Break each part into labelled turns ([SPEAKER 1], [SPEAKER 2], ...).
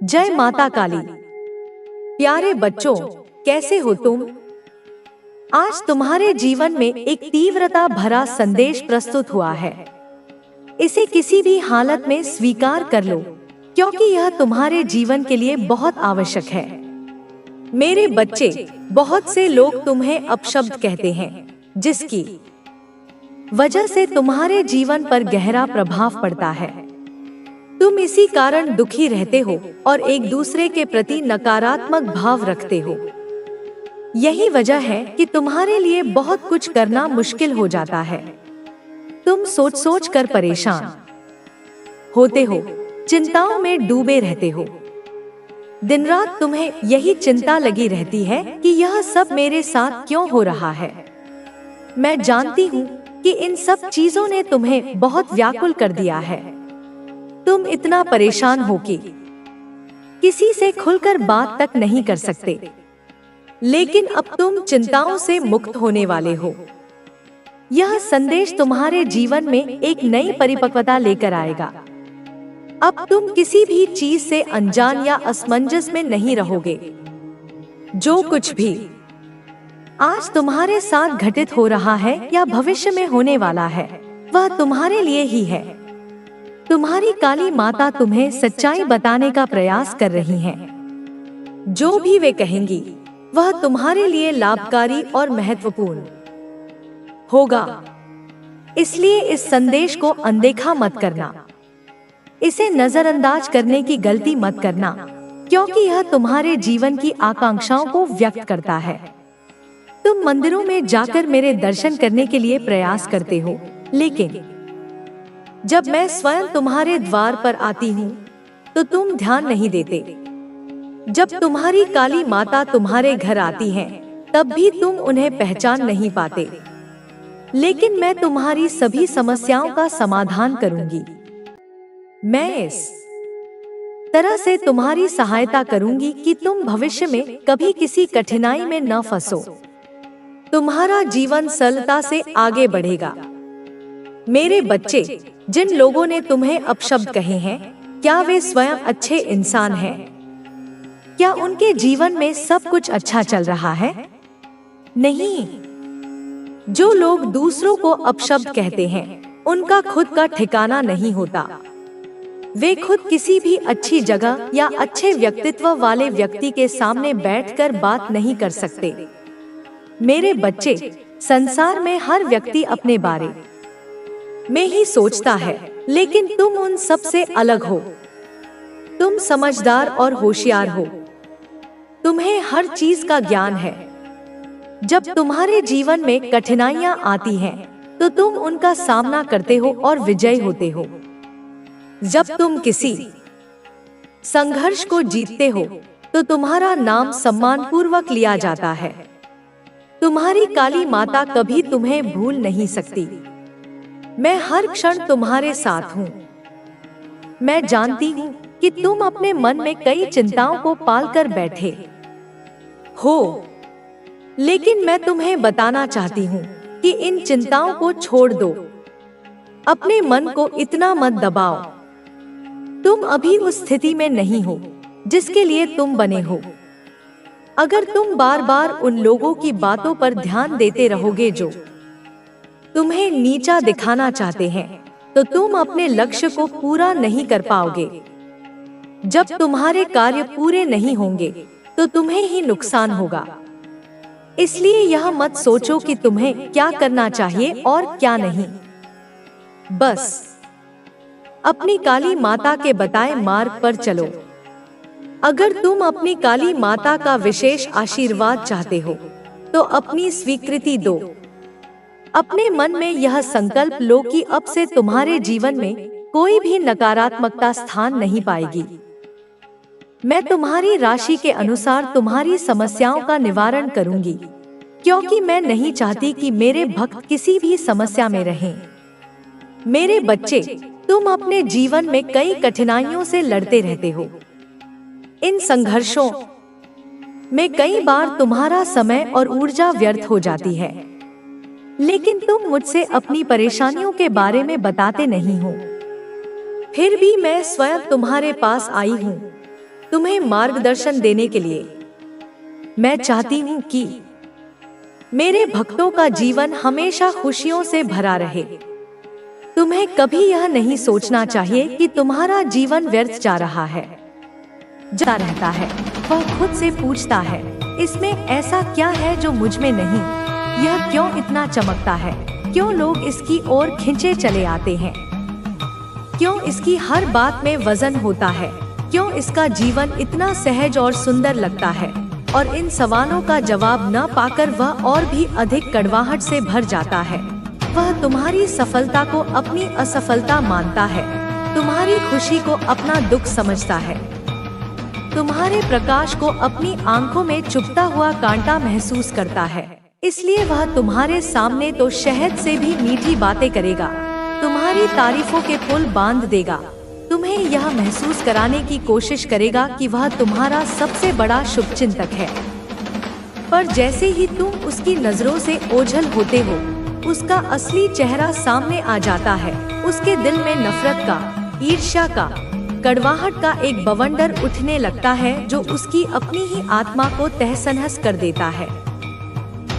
[SPEAKER 1] जय माता काली। प्यारे बच्चों, कैसे हो तुम? आज तुम्हारे जीवन में एक तीव्रता भरा संदेश प्रस्तुत हुआ है। इसे किसी भी हालत में स्वीकार कर लो, क्योंकि यह तुम्हारे जीवन के लिए बहुत आवश्यक है। मेरे बच्चे, बहुत से लोग तुम्हें अपशब्द कहते हैं, जिसकी वजह से तुम्हारे जीवन पर गहरा प्रभाव पड़ता है। तुम इसी कारण दुखी रहते हो और एक दूसरे के प्रति नकारात्मक भाव रखते हो। यही वजह है कि तुम्हारे लिए बहुत कुछ करना मुश्किल हो जाता है। तुम सोच सोच कर परेशान होते हो, चिंताओं में डूबे रहते हो। दिन रात तुम्हें यही चिंता लगी रहती है कि यह सब मेरे साथ क्यों हो रहा है। मैं जानती हूँ कि इन सब चीजों ने तुम्हें बहुत व्याकुल कर दिया है। तुम इतना परेशान हो कि किसी से खुलकर बात तक नहीं कर सकते। लेकिन अब तुम चिंताओं से मुक्त होने वाले हो। यह संदेश तुम्हारे जीवन में एक नई परिपक्वता लेकर आएगा। अब तुम किसी भी चीज से अनजान या असमंजस में नहीं रहोगे। जो कुछ भी आज तुम्हारे साथ घटित हो रहा है या भविष्य में होने वाला है, वह तुम्हारे लिए ही है। तुम्हारी काली माता तुम्हें सच्चाई बताने का प्रयास कर रही हैं। जो भी वे कहेंगी, वह तुम्हारे लिए लाभकारी और महत्वपूर्ण होगा। इसलिए इस संदेश को अनदेखा मत करना। इसे नजरअंदाज करने की गलती मत करना, क्योंकि यह तुम्हारे जीवन की आकांक्षाओं को व्यक्त करता है। तुम मंदिरों में जाकर मेरे दर्शन करने के लिए प्रयास करते हो, लेकिन जब मैं स्वयं तुम्हारे द्वार पर आती हूँ, तो तुम ध्यान नहीं देते। जब तुम्हारी काली माता तुम्हारे घर आती हैं, तब भी तुम उन्हें पहचान नहीं पाते। लेकिन मैं तुम्हारी सभी समस्याओं का समाधान करूंगी। मैं इस तरह से तुम्हारी सहायता करूंगी कि तुम भविष्य में कभी किसी कठिनाई में न फंसो। तुम्हारा जीवन सरलता से आगे बढ़ेगा। मेरे बच्चे, जिन लोगों ने तुम्हें अपशब्द कहे हैं, क्या वे स्वयं अच्छे इंसान हैं? क्या उनके जीवन में सब कुछ अच्छा चल रहा है? नहीं। जो लोग दूसरों को अपशब्द कहते हैं, उनका खुद का ठिकाना नहीं होता। वे खुद किसी भी अच्छी जगह या अच्छे व्यक्तित्व वाले व्यक्ति के सामने बैठकर बात नहीं कर सकते। मेरे बच्चे, संसार में हर व्यक्ति अपने बारे में ही सोचता है, लेकिन तुम उन सब से अलग हो। तुम समझदार और होशियार हो। तुम्हें हर चीज का ज्ञान है। जब तुम्हारे जीवन में कठिनाइयां आती हैं, तो तुम उनका सामना करते हो और विजयी होते हो। जब तुम किसी संघर्ष को जीतते हो, तो तुम्हारा नाम सम्मानपूर्वक लिया जाता है। तुम्हारी काली माता कभी तुम्हें भूल नहीं सकती। मैं हर क्षण तुम्हारे साथ हूँ। मैं जानती हूँ कि तुम अपने मन में कई चिंताओं को पालकर बैठे हो, लेकिन मैं तुम्हें बताना चाहती हूँ कि इन चिंताओं को छोड़ दो। अपने मन को इतना मत दबाओ। तुम अभी उस स्थिति में नहीं हो जिसके लिए तुम बने हो। अगर तुम बार बार उन लोगों की बातों पर ध्यान देते रहोगे जो तुम्हें नीचा दिखाना चाहते हैं, तो तुम अपने लक्ष्य को पूरा नहीं कर पाओगे। जब तुम्हारे कार्य पूरे नहीं होंगे, तो तुम्हें ही नुकसान होगा। इसलिए यह मत सोचो कि तुम्हें क्या करना चाहिए और क्या नहीं। बस अपनी काली माता के बताए मार्ग पर चलो। अगर तुम अपनी काली माता का विशेष आशीर्वाद चाहते हो, तो अपनी स्वीकृति दो। अपने मन में यह संकल्प लो कि अब से तुम्हारे जीवन में कोई भी नकारात्मकता स्थान नहीं पाएगी। मैं तुम्हारी राशि के अनुसार तुम्हारी समस्याओं का निवारण करूंगी, क्योंकि मैं नहीं चाहती कि मेरे भक्त किसी भी समस्या में रहें। मेरे बच्चे, तुम अपने जीवन में कई कठिनाइयों से लड़ते रहते हो। इन संघर्षों में कई बार तुम्हारा समय और ऊर्जा व्यर्थ हो जाती है, लेकिन तुम मुझसे अपनी परेशानियों के बारे में बताते नहीं हो। फिर भी मैं स्वयं तुम्हारे पास आई हूँ। तुम्हें मार्गदर्शन देने के लिए। मैं चाहती हूँ कि मेरे भक्तों का जीवन हमेशा खुशियों से भरा रहे। तुम्हें कभी यह नहीं सोचना चाहिए कि तुम्हारा जीवन व्यर्थ जा रहा है, जा रहता है। वह खुद से पूछता है, इसमें ऐसा क्या है जो मुझ में नहीं? यह क्यों इतना चमकता है? क्यों लोग इसकी ओर खिंचे चले आते हैं? क्यों इसकी हर बात में वजन होता है? क्यों इसका जीवन इतना सहज और सुंदर लगता है? और इन सवालों का जवाब न पाकर वह और भी अधिक कड़वाहट से भर जाता है। वह तुम्हारी सफलता को अपनी असफलता मानता है, तुम्हारी खुशी को अपना दुख समझता है, तुम्हारे प्रकाश को अपनी आंखों में चुभता हुआ कांटा महसूस करता है। इसलिए वह तुम्हारे सामने तो शहद से भी मीठी बातें करेगा, तुम्हारी तारीफों के पुल बांध देगा, तुम्हें यह महसूस कराने की कोशिश करेगा कि वह तुम्हारा सबसे बड़ा शुभचिंतक है। पर जैसे ही तुम उसकी नजरों से ओझल होते हो, उसका असली चेहरा सामने आ जाता है। उसके दिल में नफरत का, ईर्ष्या का, कड़वाहट का एक बवंडर उठने लगता है जो उसकी अपनी ही आत्मा को तहस-नहस कर देता है।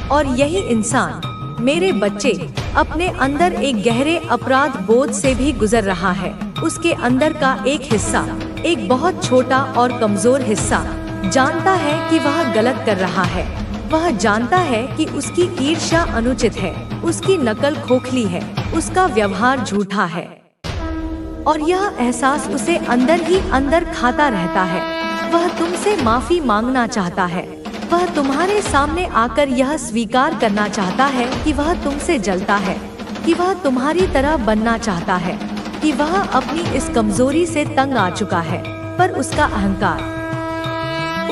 [SPEAKER 1] और यही इंसान, मेरे बच्चे, अपने अंदर एक गहरे अपराध बोध से भी गुजर रहा है। उसके अंदर का एक हिस्सा, एक बहुत छोटा और कमजोर हिस्सा, जानता है कि वह गलत कर रहा है। वह जानता है कि उसकी ईर्ष्या अनुचित है, उसकी नकल खोखली है, उसका व्यवहार झूठा है। और यह एहसास उसे अंदर ही अंदर खाता रहता है। वह तुमसे माफी मांगना चाहता है। वह तुम्हारे सामने आकर यह स्वीकार करना चाहता है कि वह तुमसे जलता है, कि वह तुम्हारी तरह बनना चाहता है, कि वह अपनी इस कमजोरी से तंग आ चुका है। पर उसका अहंकार,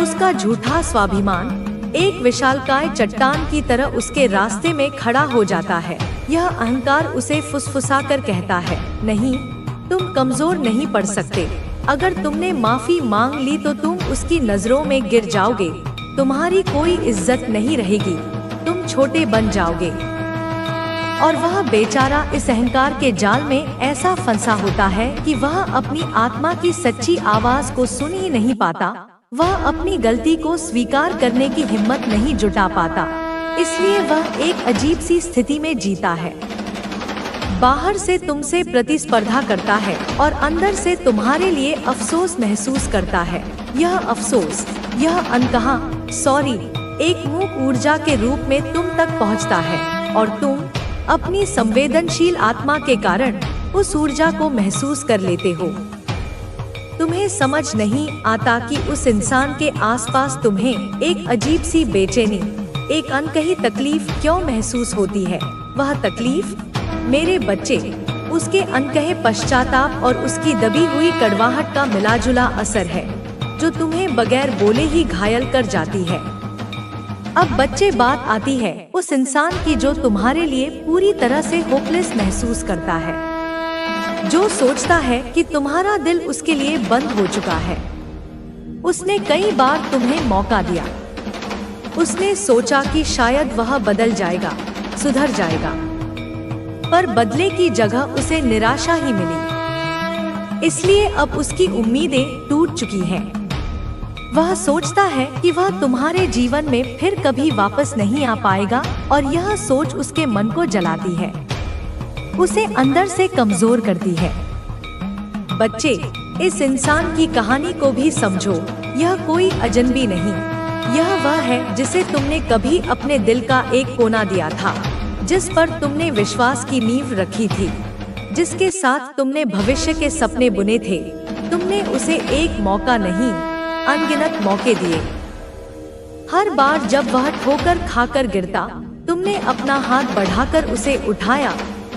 [SPEAKER 1] उसका झूठा स्वाभिमान एक विशालकाय चट्टान की तरह उसके रास्ते में खड़ा हो जाता है। यह अहंकार उसे फुसफुसाकर कहता है, नहीं, तुम कमजोर नहीं पड़ सकते। अगर तुमने माफी मांग ली तो तुम उसकी नजरों में गिर जाओगे, तुम्हारी कोई इज्जत नहीं रहेगी, तुम छोटे बन जाओगे। और वह बेचारा इस अहंकार के जाल में ऐसा फंसा होता है कि वह अपनी आत्मा की सच्ची आवाज को सुन ही नहीं पाता। वह अपनी गलती को स्वीकार करने की हिम्मत नहीं जुटा पाता। इसलिए वह एक अजीब सी स्थिति में जीता है। बाहर से तुमसे प्रतिस्पर्धा करता है और अंदर से तुम्हारे लिए अफसोस महसूस करता है। यह अफसोस, यह अनकहा सॉरी एक मूक ऊर्जा के रूप में तुम तक पहुंचता है और तुम अपनी संवेदनशील आत्मा के कारण उस ऊर्जा को महसूस कर लेते हो। तुम्हें समझ नहीं आता कि उस इंसान के आसपास तुम्हें एक अजीब सी बेचैनी, एक अनकही तकलीफ क्यों महसूस होती है। वह तकलीफ, मेरे बच्चे, उसके अनकहे पश्चाताप और उसकी दबी हुई कड़वाहट का मिलाजुला असर है जो तुम्हें बगैर बोले ही घायल कर जाती है। अब बच्चे, बात आती है उस इंसान की जो तुम्हारे लिए पूरी तरह से होपलेस महसूस करता है, जो सोचता है कि तुम्हारा दिल उसके लिए बंद हो चुका है। उसने कई बार तुम्हें मौका दिया, उसने सोचा कि शायद वह बदल जाएगा, सुधर जाएगा, पर बदले की जगह उसे निराशा ही मिली। इसलिए अब उसकी उम्मीदें टूट चुकी हैं। वह सोचता है कि वह तुम्हारे जीवन में फिर कभी वापस नहीं आ पाएगा और यह सोच उसके मन को जलाती है, उसे अंदर से कमजोर करती है। बच्चे, इस इंसान की कहानी को भी समझो। यह कोई अजनबी नहीं, यह वह है जिसे तुमने कभी अपने दिल का एक कोना दिया था, जिस पर तुमने विश्वास की नींव रखी थी, जिसके साथ तुमने भविष्य के सपने बुने थे। तुमने उसे एक मौका नहीं, अनगिनत मौके दिए। हर बार जब वह ठोकर खाकर गिरता, तुमने अपना हाथ बढ़ाकर उसे उठाया।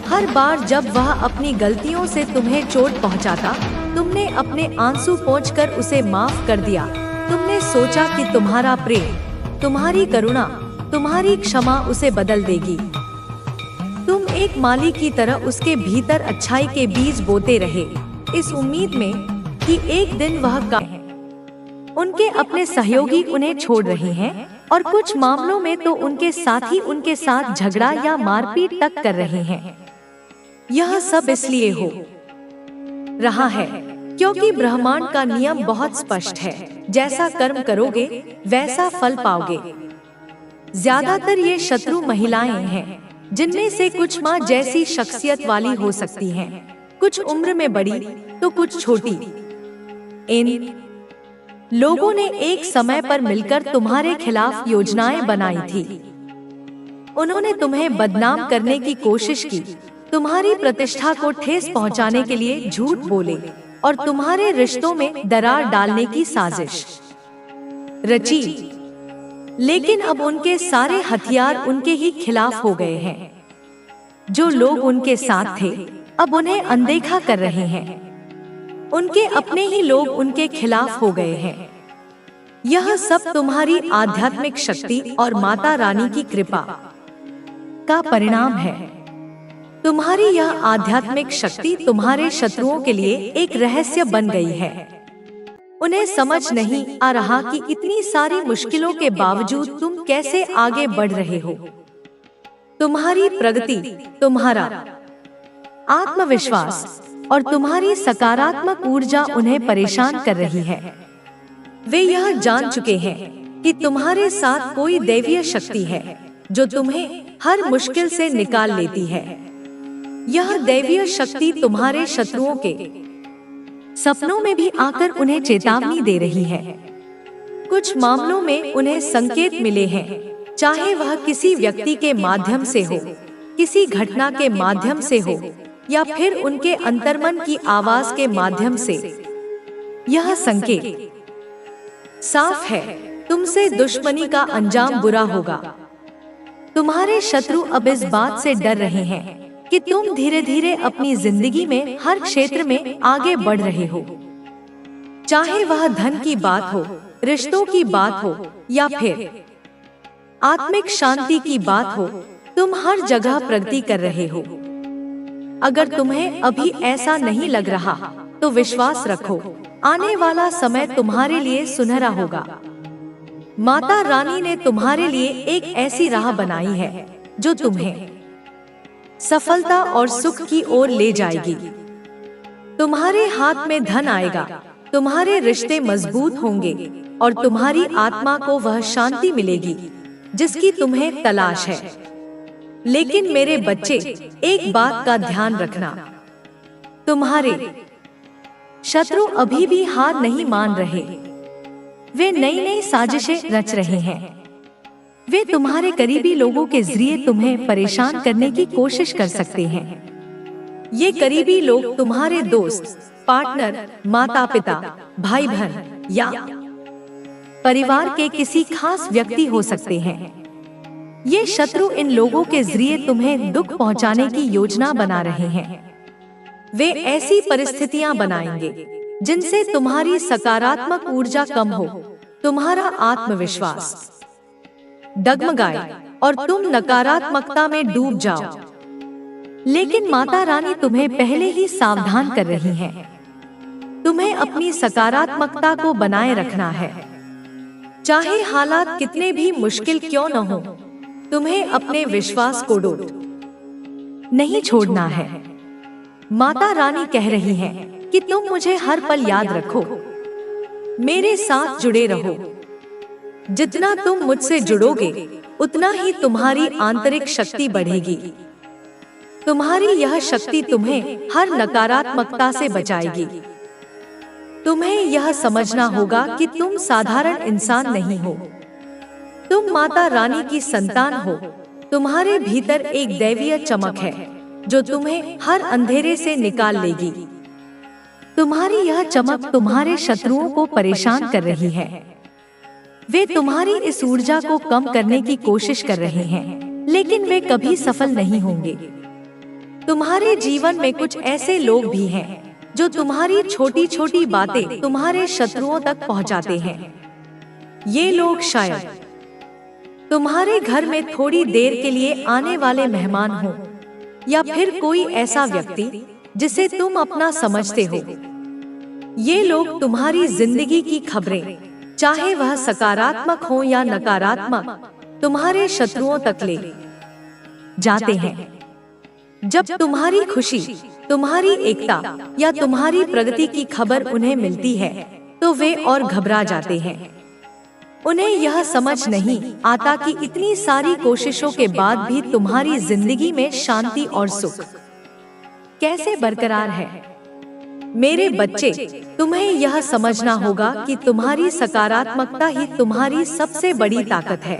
[SPEAKER 1] हर बार जब वह अपनी गलतियों से तुम्हें चोट पहुंचाता, तुमने अपने आंसू पोंछकर उसे माफ कर दिया। तुमने सोचा कि तुम्हारा प्रेम, तुम्हारी करुणा, तुम्हारी क्षमा उसे बदल देगी। तुम एक माली की तरह उसके भीतर अच्छाई के बीज बोते रहे, इस उम्मीद में कि एक दिन वह का है। उनके अपने सहयोगी उन्हें छोड़ रहे हैं और कुछ मामलों में तो उनके साथी उनके साथ झगड़ा या मारपीट तक कर रहे हैं। यह सब इसलिए हो रहा है क्योंकि ब्रह्मांड का नियम बहुत स्पष्ट है, जैसा कर्म करोगे वैसा फल पाओगे। ज्यादातर ये शत्रु महिलाएं हैं, जिनमें से कुछ माँ जैसी शख्सियत वाली हो सकती हैं, कुछ उम्र में बड़ी तो कुछ छोटी। इन लोगों ने एक समय पर मिलकर तुम्हारे खिलाफ योजनाएं बनाई थी। उन्होंने तुम्हें बदनाम करने की कोशिश की, तुम्हारी प्रतिष्ठा को ठेस पहुंचाने के लिए झूठ बोले और तुम्हारे रिश्तों में दरार डालने की साजिश रची। लेकिन अब उनके सारे हथियार उनके ही खिलाफ हो गए हैं। जो लोग उनके साथ थे अब उन्हें अनदेखा कर रहे हैं। उनके अपने ही लोग उनके खिलाफ हो गए हैं। यह सब तुम्हारी आध्यात्मिक शक्ति और माता रानी की कृपा का परिणाम है। तुम्हारी यह आध्यात्मिक शक्ति तुम्हारे शत्रुओं के लिए एक रहस्य बन गई है। उन्हें समझ नहीं आ रहा कि इतनी सारी मुश्किलों के बावजूद तुम कैसे आगे बढ़ रहे हो। तुम्हारी प्रगति, तुम्हारा आत्मविश्वास और तुम्हारी सकारात्मक ऊर्जा उन्हें परेशान कर रही है। वे यह जान चुके हैं कि तुम्हारे साथ कोई दैवीय शक्ति है जो तुम्हें हर मुश्किल से निकाल लेती है। यह दैवीय शक्ति तुम्हारे शत्रुओं के सपनों में भी आकर उन्हें चेतावनी दे रही है। कुछ मामलों में उन्हें संकेत मिले हैं, चाहे वह किसी व्यक्ति के माध्यम से हो, किसी घटना के माध्यम से हो या फिर उनके अंतर्मन की आवाज के माध्यम से। यह संकेत साफ है, तुमसे दुश्मनी का अंजाम बुरा होगा। तुम्हारे शत्रु अब इस बात से डर रहे हैं कि तुम धीरे धीरे अपनी जिंदगी में हर क्षेत्र में आगे बढ़ रहे हो। चाहे वह धन की बात हो, रिश्तों की बात हो या फिर आत्मिक शांति की बात हो, तुम हर जगह प्रगति कर रहे हो। अगर तुम्हें अभी ऐसा नहीं लग रहा तो विश्वास रखो, आने वाला समय तुम्हारे लिए सुनहरा होगा। माता रानी ने तुम्हारे लिए एक ऐसी राह बनाई है जो तुम्हें सफलता और सुख की ओर ले जाएगी। तुम्हारे हाथ में धन आएगा, तुम्हारे रिश्ते मजबूत होंगे और तुम्हारी आत्मा को वह शांति मिलेगी जिसकी तुम्हें तलाश है। लेकिन मेरे बच्चे, एक बात का ध्यान रखना, तुम्हारे शत्रु अभी भी हार नहीं मान रहे। वे नई नई साजिशें रच रहे हैं। वे तुम्हारे करीबी लोगों के जरिए तुम्हें परेशान करने की कोशिश कर सकते हैं। ये करीबी लोग तुम्हारे दोस्त, पार्टनर, माता पिता, भाई बहन या परिवार के किसी खास व्यक्ति हो सकते हैं। ये शत्रु इन लोगों के जरिए तुम्हें दुख पहुंचाने की योजना बना रहे हैं। वे ऐसी परिस्थितियां बनाएंगे जिनसे तुम्हारी सकारात्मक ऊर्जा कम हो, तुम्हारा आत्मविश्वास डगमगाए और तुम नकारात्मकता में डूब जाओ। लेकिन माता रानी तुम्हें पहले ही सावधान कर रही हैं। तुम्हें अपनी सकारात्मकता को बनाए रखना है, चाहे हालात कितने भी मुश्किल क्यों न हो। तुम्हें अपने विश्वास को नहीं छोड़ना है। माता रानी कह रही हैं कि तुम मुझे हर पल याद रखो, मेरे साथ जुड़े रहो। जितना तुम मुझसे जुड़ोगे उतना ही तुम्हारी आंतरिक शक्ति बढ़ेगी। तुम्हारी यह शक्ति तुम्हें हर नकारात्मकता से बचाएगी। तुम्हें यह समझना होगा कि तुम साधारण इंसान नहीं हो, तुम माता रानी की संतान हो। तुम्हारे भीतर एक दैवीय चमक है जो तुम्हें हर अंधेरे से निकाल लेगी। तुम्हारी यह चमक तुम्हारे शत्रुओं को परेशान कर रही है। वे तुम्हारी इस ऊर्जा को कम करने की कोशिश कर रहे हैं, लेकिन वे कभी सफल नहीं होंगे। तुम्हारे जीवन में कुछ ऐसे लोग भी हैं जो तुम्हारी छोटी छोटी बातें तुम्हारे शत्रुओं तक पहुंचाते हैं। ये लोग शायद तुम्हारे घर में थोड़ी देर के लिए आने वाले मेहमान हो, या फिर कोई ऐसा व्यक्ति जिसे तुम अपना समझते हो। ये लोग तुम्हारी जिंदगी की खबरें, चाहे वह सकारात्मक हो या नकारात्मक, तुम्हारे शत्रुओं तक ले जाते हैं। जब तुम्हारी खुशी, तुम्हारी एकता या तुम्हारी प्रगति की खबर उन्हें मिलती है तो वे और घबरा जाते हैं। उन्हें यह समझ नहीं आता कि इतनी सारी कोशिशों के बाद भी तुम्हारी जिंदगी में शांति और सुख कैसे बरकरार है। मेरे बच्चे, तुम्हें यह समझना होगा कि तुम्हारी सकारात्मकता ही तुम्हारी सबसे बड़ी ताकत है।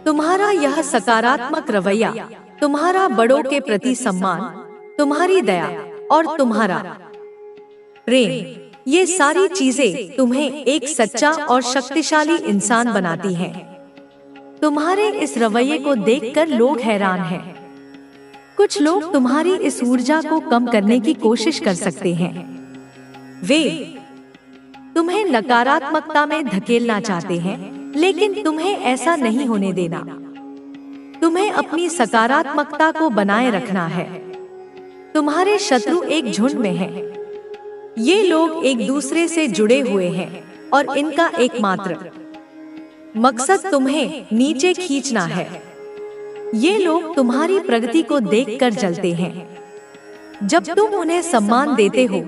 [SPEAKER 1] तुम्हारा यह सकारात्मक रवैया, तुम्हारा बड़ों के प्रति सम्मान, तुम्हारी दया और तुम्हारा प्रेम, ये सारी चीजें तुम्हें एक सच्चा और शक्तिशाली इंसान बनाती हैं। तुम्हारे इस रवैये को देखकर लोग हैरान हैं। कुछ लोग तुम्हारी इस ऊर्जा को कम करने की कोशिश कर सकते हैं। वे तुम्हें नकारात्मकता में धकेलना चाहते हैं, लेकिन तुम्हें ऐसा नहीं होने देना। तुम्हें अपनी सकारात्मकता को बनाए रखना है। तुम्हारे शत्रु एक झुंड में हैं। ये लोग एक दूसरे से जुड़े हुए हैं और इनका एकमात्र मकसद तुम्हें नीचे खींचना है। ये लोग तुम्हारी प्रगति को देखकर जलते हैं। जब तुम उन्हें सम्मान देते हो,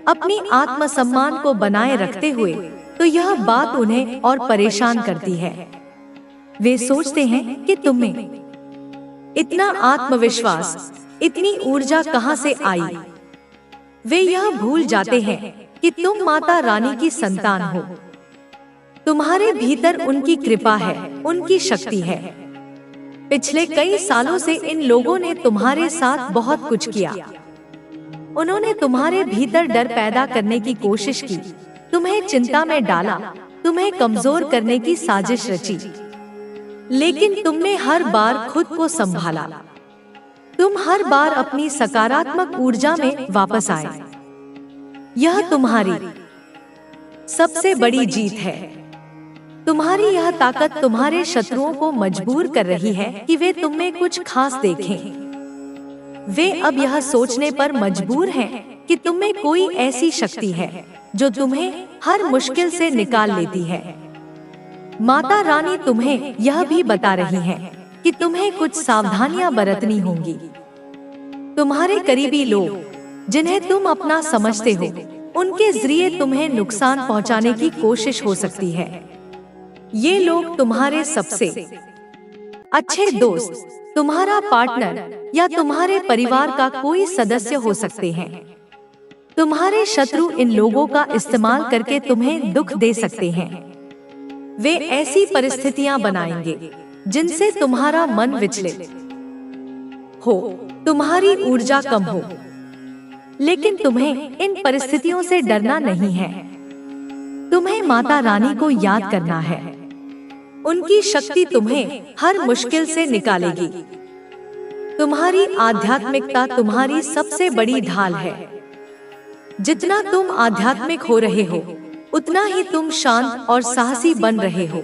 [SPEAKER 1] अपनी आत्मसम्मान को बनाए रखते हुए, तो यह बात उन्हें और परेशान करती है। वे सोचते हैं कि तुम्हें इतना आत्मविश्वास, इतनी ऊर्जा कहां से आई। वे यह भूल जाते हैं कि तुम माता रानी की संतान हो। तुम्हारे भीतर उनकी कृपा है, उनकी शक्ति है। पिछले कई सालों से इन लोगों ने तुम्हारे साथ बहुत कुछ किया। उन्होंने तुम्हारे भीतर डर पैदा करने की कोशिश की, तुम्हें चिंता में डाला, तुम्हें कमजोर करने की साजिश रची। लेकिन तुमने हर बार खुद को संभाला। तुम हर बार अपनी सकारात्मक ऊर्जा में वापस आए। यह तुम्हारी सबसे बड़ी जीत है। तुम्हारी यह ताकत तुम्हारे शत्रुओं को मजबूर कर रही है कि वे तुम में कुछ खास देखें। वे अब यह सोचने पर मजबूर हैं कि तुम में कोई ऐसी शक्ति है जो तुम्हें हर मुश्किल से निकाल लेती है। माता रानी तुम्हें यह भी बता रही है कि तुम्हें कुछ सावधानियां बरतनी होंगी। तुम्हारे करीबी लोग, जिन्हें तुम अपना समझते हो, उनके जरिए तुम्हें नुकसान पहुंचाने की कोशिश हो सकती है। ये लोग तुम्हारे सबसे अच्छे दोस्त, तुम्हारा पार्टनर या तुम्हारे परिवार का कोई सदस्य हो सकते हैं। तुम्हारे शत्रु इन लोगों का इस्तेमाल करके तुम्हें दुख दे सकते हैं। वे ऐसी परिस्थितियां बनाएंगे जिनसे तुम्हारा मन विचलित हो, तुम्हारी ऊर्जा कम हो। लेकिन तुम्हें इन परिस्थितियों से डरना नहीं है। तुम्हें माता रानी को याद करना है। उनकी शक्ति तुम्हें हर मुश्किल से निकालेगी। तुम्हारी आध्यात्मिकता तुम्हारी सबसे बड़ी ढाल है। जितना तुम आध्यात्मिक हो रहे हो, उतना ही तुम शांत और साहसी बन रहे हो।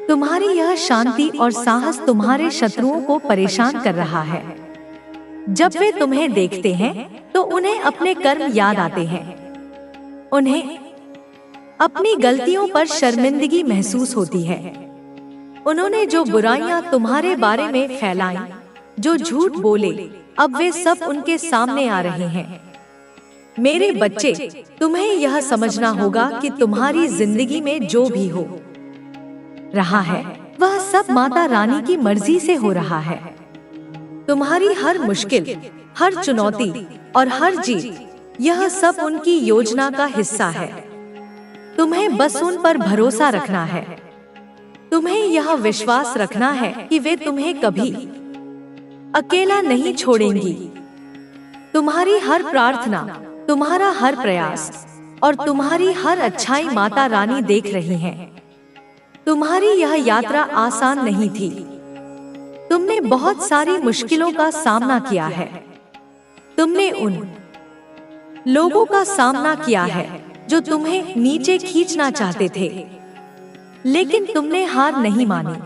[SPEAKER 1] तुम्हारी यह शांति और साहस तुम्हारे शत्रुओं को परेशान कर रहा है। जब वे तुम्हें देखते हैं तो उन्हें अपने कर्म याद आते हैं। उन्हें अपनी गलतियों पर शर्मिंदगी महसूस होती है। उन्होंने जो बुराइयां तुम्हारे बारे में फैलाई, जो झूठ बोले, अब वे सब उनके सामने आ रहे हैं। मेरे बच्चे, तुम्हें यह समझना होगा कि तुम्हारी जिंदगी में जो भी हो रहा है, वह सब माता रानी की मर्जी से हो रहा है। तुम्हारी हर मुश्किल, हर चुनौती और हर जीत, यह सब उनकी योजना का हिस्सा है। तुम्हें बस उन पर भरोसा रखना है। तुम्हें यह विश्वास रखना है कि वे तुम्हें कभी अकेला नहीं छोड़ेंगी। तुम्हारी हर प्रार्थना, तुम्हारा हर प्रयास और तुम्हारी हर अच्छाई माता रानी देख रही हैं। तुम्हारी यह यात्रा आसान नहीं थी। तुमने बहुत सारी मुश्किलों का सामना किया है। तुमने उन लोगों का सामना किया है जो तुम्हें नीचे खींचना चाहते थे, लेकिन तुमने हार नहीं मानी।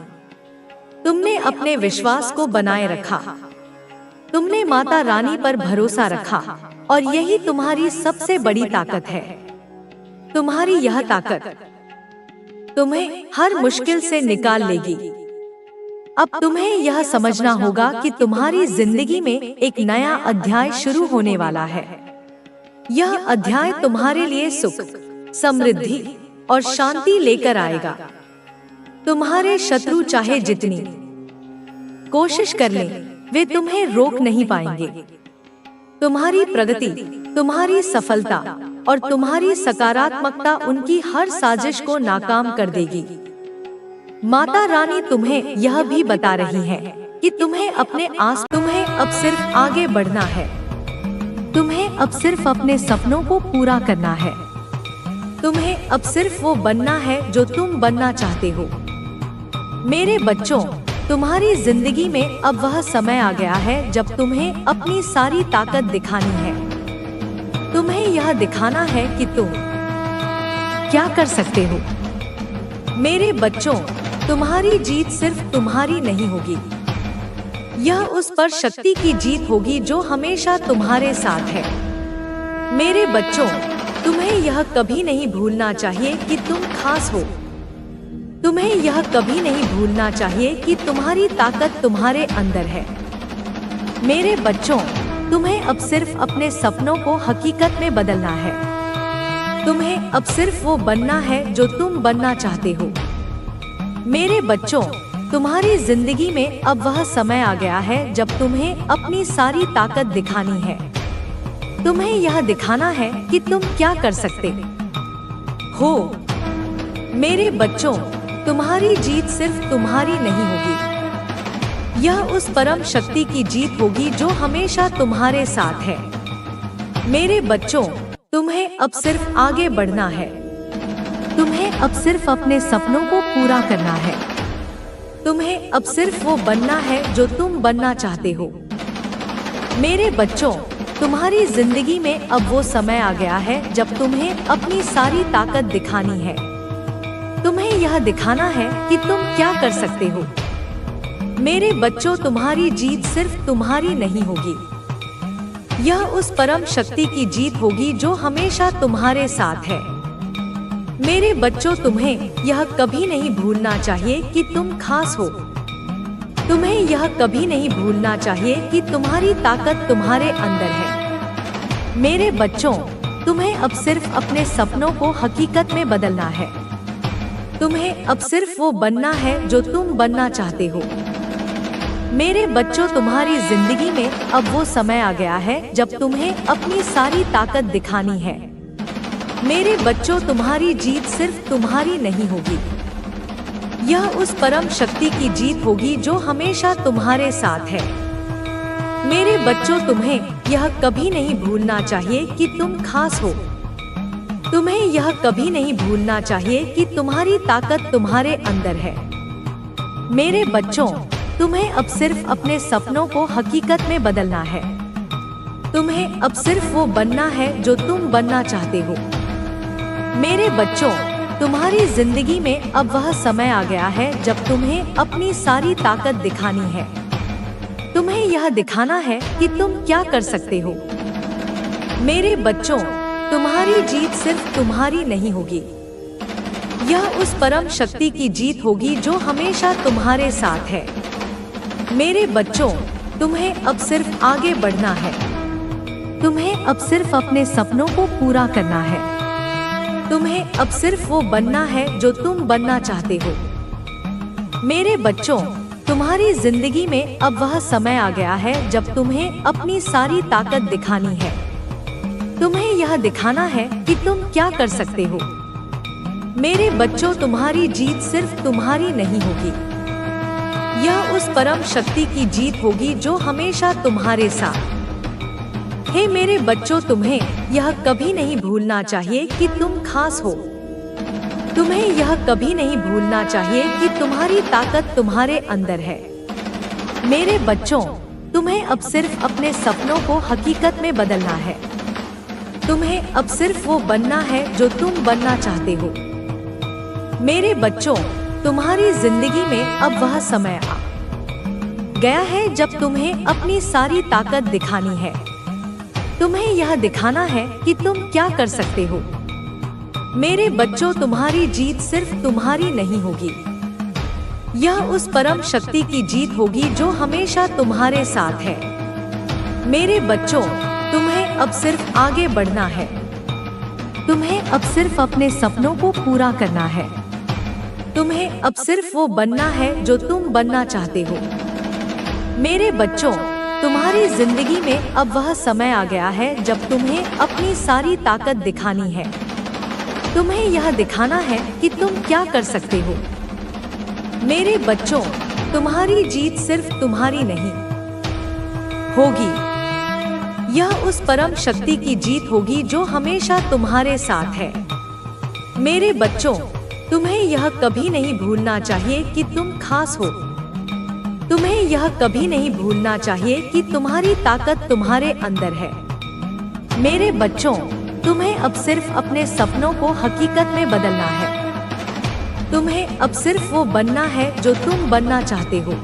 [SPEAKER 1] तुमने अपने विश्वास को बनाए रखा। तुमने माता रानी पर भरोसा रखा और यही तुम्हारी सबसे बड़ी ताकत है। तुम्हारी यह ताकत तुम्हें हर मुश्किल से निकाल लेगी। अब तुम्हें यह समझना होगा कि तुम्हारी जिंदगी में एक नया अध्याय शुरू होने वाला है। यह अध्याय तुम्हारे लिए सुख, समृद्धि और शांति लेकर आएगा। तुम्हारे शत्रु चाहे जितनी कोशिश कर लें, वे तुम्हें रोक नहीं पाएंगे। तुम्हारी प्रगति, तुम्हारी सफलता और तुम्हारी सकारात्मकता उनकी हर साजिश को नाकाम कर देगी। माता रानी तुम्हें यह भी बता रही है कि तुम्हें अब सिर्फ आगे बढ़ना है। तुम्हें अब सिर्फ अपने सपनों को पूरा करना है। तुम्हें अब सिर्फ वो बनना है जो तुम बनना चाहते हो। मेरे बच्चों, तुम्हारी जिंदगी में अब वह समय आ गया है जब तुम्हें अपनी सारी ताकत दिखानी है। तुम्हें यह दिखाना है कि तुम क्या कर सकते हो। मेरे बच्चों, तुम्हारी जीत सिर्फ तुम्हारी नहीं होगी, यह उस पर शक्ति की जीत होगी जो हमेशा तुम्हारे साथ है। मेरे बच्चों, तुम्हें यह कभी नहीं भूलना चाहिए कि तुम खास हो। तुम्हें यह कभी नहीं भूलना चाहिए कि तुम्हारी ताकत तुम्हारे अंदर है। मेरे बच्चों, तुम्हें अब सिर्फ अपने सपनों को हकीकत में बदलना है। तुम्हें अब सिर्फ वो बनना है जो तुम बनना चाहते हो। मेरे बच्चों, तुम्हारी जिंदगी में अब वह समय आ गया है जब तुम्हें अपनी सारी ताकत दिखानी है। तुम्हें यह दिखाना है कि तुम क्या कर सकते हो। मेरे बच्चों, तुम्हारी जीत सिर्फ तुम्हारी नहीं होगी, यह उस परम शक्ति की जीत होगी जो हमेशा तुम्हारे साथ है। मेरे बच्चों, तुम्हें अब सिर्फ आगे बढ़ना है। तुम्हें अब सिर्फ अपने सपनों को पूरा करना है। तुम्हें अब सिर्फ वो बनना है जो तुम बनना चाहते हो। मेरे बच्चों, तुम्हारी जिंदगी में अब वो समय आ गया है जब तुम्हें अपनी सारी ताकत दिखानी है। तुम्हें यह दिखाना है कि तुम क्या कर सकते हो। मेरे बच्चों, तुम्हारी जीत सिर्फ तुम्हारी नहीं होगी, यह उस परम शक्ति की जीत होगी जो हमेशा तुम्हारे साथ है। मेरे बच्चों, तुम्हें यह कभी नहीं भूलना चाहिए कि तुम खास हो। तुम्हें यह कभी नहीं भूलना चाहिए कि तुम्हारी ताकत तुम्हारे अंदर है। मेरे बच्चों, तुम्हें अब सिर्फ अपने सपनों को हकीकत में बदलना है। तुम्हें अब सिर्फ वो बनना है जो तुम बनना चाहते हो। मेरे बच्चों, तुम्हारी जिंदगी में अब वो समय आ गया है जब तुम्हें अपनी सारी ताकत दिखानी है। मेरे बच्चों, तुम्हारी जीत सिर्फ तुम्हारी नहीं होगी, यह उस परम शक्ति की जीत होगी जो हमेशा तुम्हारे साथ है। मेरे बच्चों, तुम्हें यह कभी नहीं भूलना चाहिए कि तुम खास हो। तुम्हें यह कभी नहीं भूलना चाहिए कि तुम्हारी ताकत तुम्हारे अंदर है। मेरे बच्चों, तुम्हें अब सिर्फ अपने सपनों को हकीकत में बदलना है। तुम्हें अब सिर्फ वो बनना है जो तुम बनना चाहते हो। मेरे बच्चों, तुम्हारी जिंदगी में अब वह समय आ गया है जब तुम्हें अपनी सारी ताकत दिखानी है। तुम्हें यह दिखाना है कि तुम क्या कर सकते हो। मेरे बच्चों, तुम्हारी जीत सिर्फ तुम्हारी नहीं होगी, यह उस परम शक्ति की जीत होगी जो हमेशा तुम्हारे साथ है। मेरे बच्चों, तुम्हें अब सिर्फ आगे बढ़ना है। तुम्हें अब सिर्फ अपने सपनों को पूरा करना है। तुम्हें अब सिर्फ वो बनना है जो तुम बनना चाहते हो। मेरे बच्चों, तुम्हारी जिंदगी में अब वह समय आ गया है जब तुम्हें अपनी सारी ताकत दिखानी है। तुम्हें यह दिखाना है कि तुम क्या कर सकते हो। मेरे बच्चों, तुम्हारी जीत सिर्फ तुम्हारी नहीं होगी, यह उस परम शक्ति की जीत होगी जो हमेशा तुम्हारे साथ। हे मेरे बच्चों, तुम्हें यह कभी नहीं भूलना चाहिए कि तुम खास हो। तुम्हें यह कभी नहीं भूलना चाहिए कि तुम्हारी ताकत तुम्हारे अंदर है। मेरे बच्चों, तुम्हें अब सिर्फ अपने सपनों को हकीकत में बदलना है। तुम्हें अब सिर्फ वो बनना है जो तुम बनना चाहते हो। मेरे बच्चों, तुम्हारी जिंदगी में अब वह समय आ गया है जब तुम्हें अपनी सारी ताकत दिखानी है। तुम्हें यह दिखाना है कि तुम क्या कर सकते हो। मेरे बच्चों, तुम्हारी जीत सिर्फ तुम्हारी नहीं होगी, यह उस परम शक्ति की जीत होगी जो हमेशा तुम्हारे साथ है। मेरे बच्चों, तुम्हें अब सिर्फ आगे बढ़ना है। तुम्हें अब सिर्फ अपने सपनों को पूरा करना है। तुम्हें अब सिर्फ वो बनना है जो तुम बनना चाहते हो। मेरे बच्चों, तुम्हारी जिंदगी में अब वह समय आ गया है जब तुम्हें अपनी सारी ताकत दिखानी है। तुम्हें यह दिखाना है कि तुम क्या कर सकते हो। मेरे बच्चों, तुम्हारी जीत सिर्फ तुम्हारी नहीं होगी, यह उस परम शक्ति की जीत होगी जो हमेशा तुम्हारे साथ है। मेरे बच्चों, तुम्हें यह कभी नहीं भूलना चाहिए कि तुम खास हो। तुम्हें यह कभी नहीं भूलना चाहिए कि तुम्हारी ताकत तुम्हारे अंदर है। मेरे बच्चों, तुम्हें अब सिर्फ अपने सपनों को हकीकत में बदलना है। तुम्हें अब सिर्फ वो बनना है जो तुम बनना चाहते हो।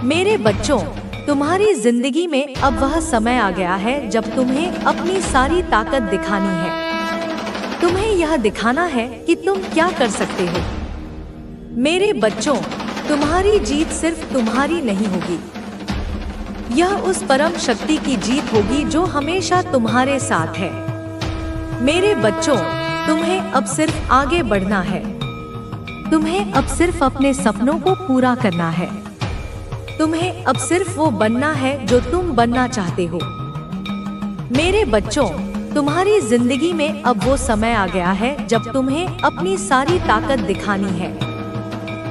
[SPEAKER 1] मेरे बच्चों, तुम्हारी जिंदगी में अब वह समय आ गया है जब तुम्हें अपनी सारी ताकत दिखानी है। तुम्हें यह दिखाना है कि तुम क्या कर सकते हो। मेरे बच्चों, तुम्हारी जीत सिर्फ तुम्हारी नहीं होगी, यह उस परम शक्ति की जीत होगी जो हमेशा तुम्हारे साथ है। मेरे बच्चों, तुम्हें अब सिर्फ आगे बढ़ना है। तुम्हें अब सिर्फ अपने सपनों को पूरा करना है। तुम्हें अब सिर्फ वो बनना है जो तुम बनना चाहते हो। मेरे बच्चों, तुम्हारी जिंदगी में अब वो समय आ गया है जब तुम्हें अपनी सारी ताकत दिखानी है।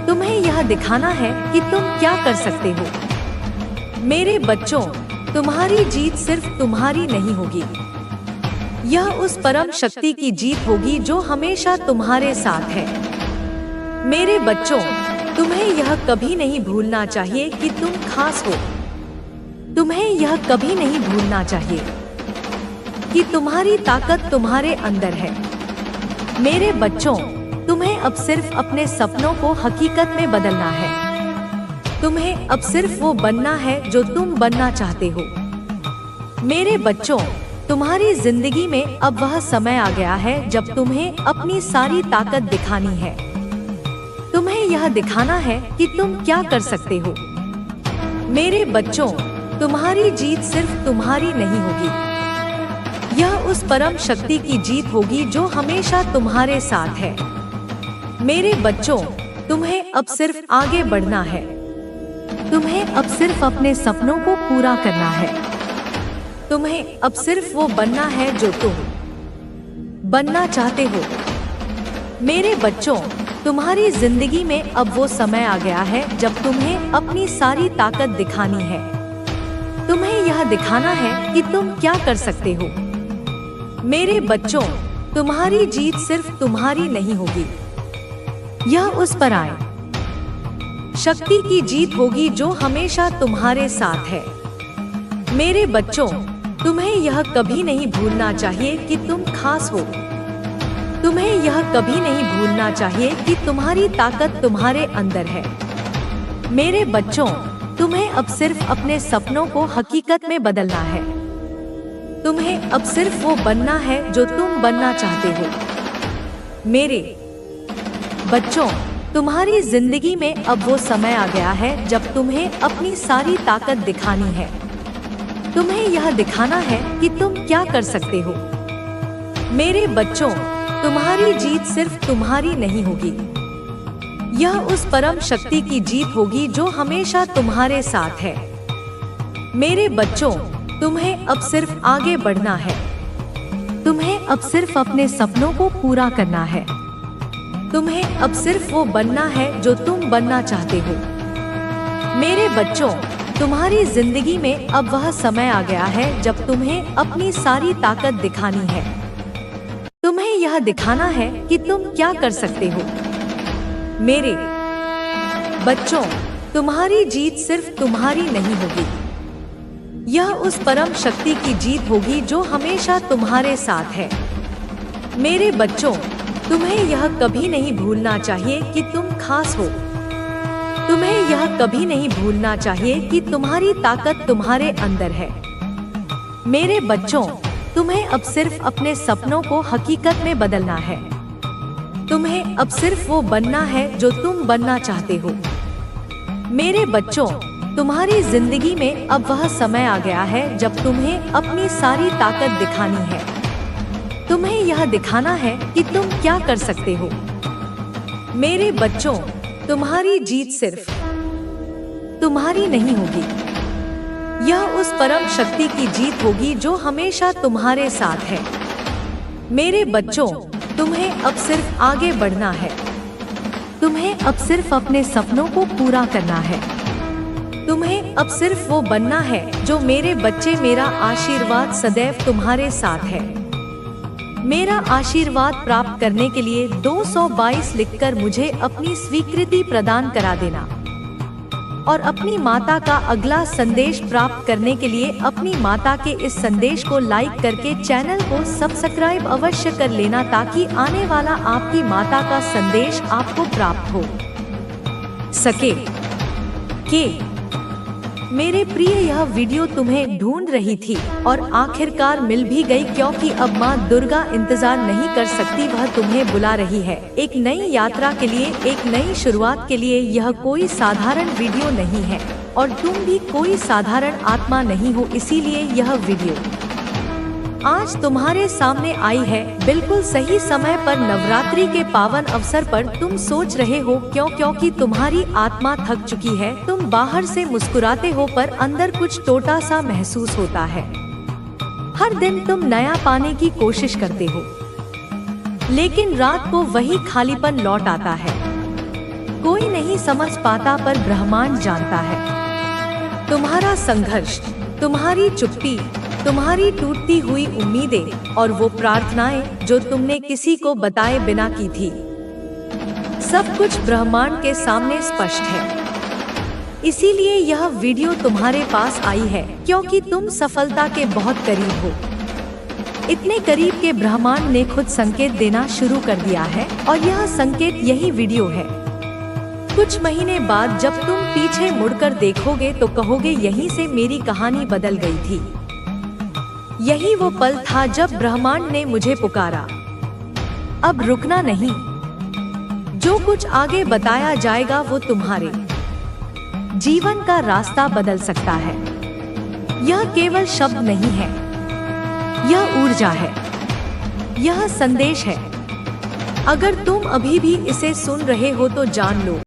[SPEAKER 1] तुम्हें यह दिखाना है कि तुम क्या कर सकते हो। मेरे बच्चों, तुम्हारी जीत सिर्फ तुम्हारी नहीं होगी, यह उस परम शक्ति की जीत होगी जो हमेशा तुम्हारे साथ है। मेरे बच्चों, तुम्हें यह कभी नहीं भूलना चाहिए कि तुम खास हो। तुम्हें यह कभी नहीं भूलना चाहिए कि तुम्हारी ताकत तुम्हारे अंदर है। मेरे बच्चों, तुम्हें अब सिर्फ अपने सपनों को हकीकत में बदलना है। तुम्हें अब सिर्फ वो बनना है जो तुम बनना चाहते हो। मेरे बच्चों, तुम्हारी जिंदगी में अब वह समय आ गया है जब तुम्हें अपनी सारी ताकत दिखानी है। तुम्हें यह दिखाना है कि तुम क्या कर सकते हो। मेरे बच्चों, तुम्हारी जीत सिर्फ तुम्हारी नहीं होगी, यह उस परम शक्ति की जीत होगी जो हमेशा तुम्हारे साथ है। मेरे बच्चों, तुम्हें अब सिर्फ आगे बढ़ना है। तुम्हें अब सिर्फ अपने सपनों को पूरा करना है। तुम्हें अब सिर्फ वो बनना है जो तुम बनना चाहते हो। मेरे बच्चों, तुम्हारी जिंदगी में अब वो समय आ गया है जब तुम्हें अपनी सारी ताकत दिखानी है। तुम्हें यह दिखाना है कि तुम क्या कर सकते हो। मेरे बच्चों, तुम्हारी जीत सिर्फ तुम्हारी नहीं होगी, यह उस पराई शक्ति की जीत होगी जो हमेशा तुम्हारे साथ है। मेरे बच्चों, तुम्हें यह कभी नहीं भूलना चाहिए कि तुम खास हो। तुम्हें यह कभी नहीं भूलना चाहिए कि तुम्हारी ताकत तुम्हारे अंदर है। मेरे बच्चों, तुम्हें अब सिर्फ अपने सपनों को हकीकत में बदलना है। तुम्हें अब सिर्फ वो बनना है जो तुम बनना चाहते हो। मेरे बच्चों, तुम्हारी जिंदगी में अब वो समय आ गया है जब तुम्हें अपनी सारी ताकत दिखानी है। तुम्हें यह दिखाना है कि तुम क्या कर सकते हो। मेरे बच्चों, तुम्हारी जीत सिर्फ तुम्हारी नहीं होगी, यह उस परम शक्ति की जीत होगी जो हमेशा तुम्हारे साथ है। मेरे बच्चों, तुम्हें अब सिर्फ आगे बढ़ना है। तुम्हें अब सिर्फ अपने सपनों को पूरा करना है। तुम्हें अब सिर्फ वो बनना है जो तुम बनना चाहते हो। मेरे बच्चों, तुम्हारी जिंदगी में अब वह समय आ गया है जब तुम्हें अपनी सारी ताकत दिखानी है। तुम्हें यह दिखाना है कि तुम क्या कर सकते हो। मेरे बच्चों, तुम्हारी जीत सिर्फ तुम्हारी नहीं होगी, यह उस परम शक्ति की जीत होगी जो हमेशा तुम्हारे साथ है। मेरे बच्चों, तुम्हें यह कभी नहीं भूलना चाहिए कि तुम खास हो। तुम्हें यह कभी नहीं भूलना चाहिए कि तुम्हारी ताकत तुम्हारे अंदर है। मेरे बच्चों, तुम्हें अब सिर्फ अपने सपनों को हकीकत में बदलना है। तुम्हें अब सिर्फ वो बनना है जो तुम बनना चाहते हो। मेरे बच्चों, तुम्हारी जिंदगी में अब वह समय आ गया है जब तुम्हें अपनी सारी ताकत दिखानी है। तुम्हें यह दिखाना है कि तुम क्या कर सकते हो। मेरे बच्चों, तुम्हारी जीत सिर्फ तुम्हारी नहीं होगी, यह उस परम शक्ति की जीत होगी जो हमेशा तुम्हारे साथ है। मेरे बच्चों, तुम्हें अब सिर्फ आगे बढ़ना है। तुम्हें अब सिर्फ अपने सपनों को पूरा करना है। तुम्हें अब सिर्फ वो बनना है जो मेरे बच्चे, मेरा आशीर्वाद सदैव तुम्हारे साथ है। मेरा आशीर्वाद प्राप्त करने के लिए 222 लिखकर मुझे अपनी स्वीकृति प्रदान करा देना और अपनी माता का अगला संदेश प्राप्त करने के लिए अपनी माता के इस संदेश को लाइक करके चैनल को सब्सक्राइब अवश्य कर लेना, ताकि आने वाला आपकी माता का संदेश आपको प्राप्त हो सके। मेरे प्रिय, यह वीडियो तुम्हें ढूंढ रही थी और आखिरकार मिल भी गई, क्योंकि अब माँ दुर्गा इंतजार नहीं कर सकती, वह तुम्हें बुला रही है एक नई यात्रा के लिए, एक नई शुरुआत के लिए। यह कोई साधारण वीडियो नहीं है और तुम भी कोई साधारण आत्मा नहीं हो, इसीलिए यह वीडियो आज तुम्हारे सामने आई है बिल्कुल सही समय पर। नवरात्रि के पावन अवसर पर तुम सोच रहे हो क्योंकि तुम्हारी आत्मा थक चुकी है। तुम बाहर से मुस्कुराते हो पर अंदर कुछ टोटा सा महसूस होता है। हर दिन तुम नया पाने की कोशिश करते हो, लेकिन रात को वही खालीपन लौट आता है। कोई नहीं समझ पाता पर ब्रह्मांड जानता है। तुम्हारा संघर्ष, तुम्हारी चुप्पी, तुम्हारी टूटती हुई उम्मीदें और वो प्रार्थनाएं जो तुमने किसी को बताए बिना की थी, सब कुछ ब्रह्मांड के सामने स्पष्ट है। इसीलिए यह वीडियो तुम्हारे पास आई है क्योंकि तुम सफलता के बहुत करीब हो। इतने करीब के ब्रह्मांड ने खुद संकेत देना शुरू कर दिया है और यह संकेत यही वीडियो है। कुछ महीने बाद जब तुम पीछे मुड़कर देखोगे तो कहोगे, यहीं से मेरी कहानी बदल गई थी। यही वो पल था जब ब्रह्मांड ने मुझे पुकारा। अब रुकना नहीं। जो कुछ आगे बताया जाएगा वो तुम्हारे जीवन का रास्ता बदल सकता है। यह केवल शब्द नहीं है, यह ऊर्जा है, यह संदेश है। अगर तुम अभी भी इसे सुन रहे हो तो जान लो,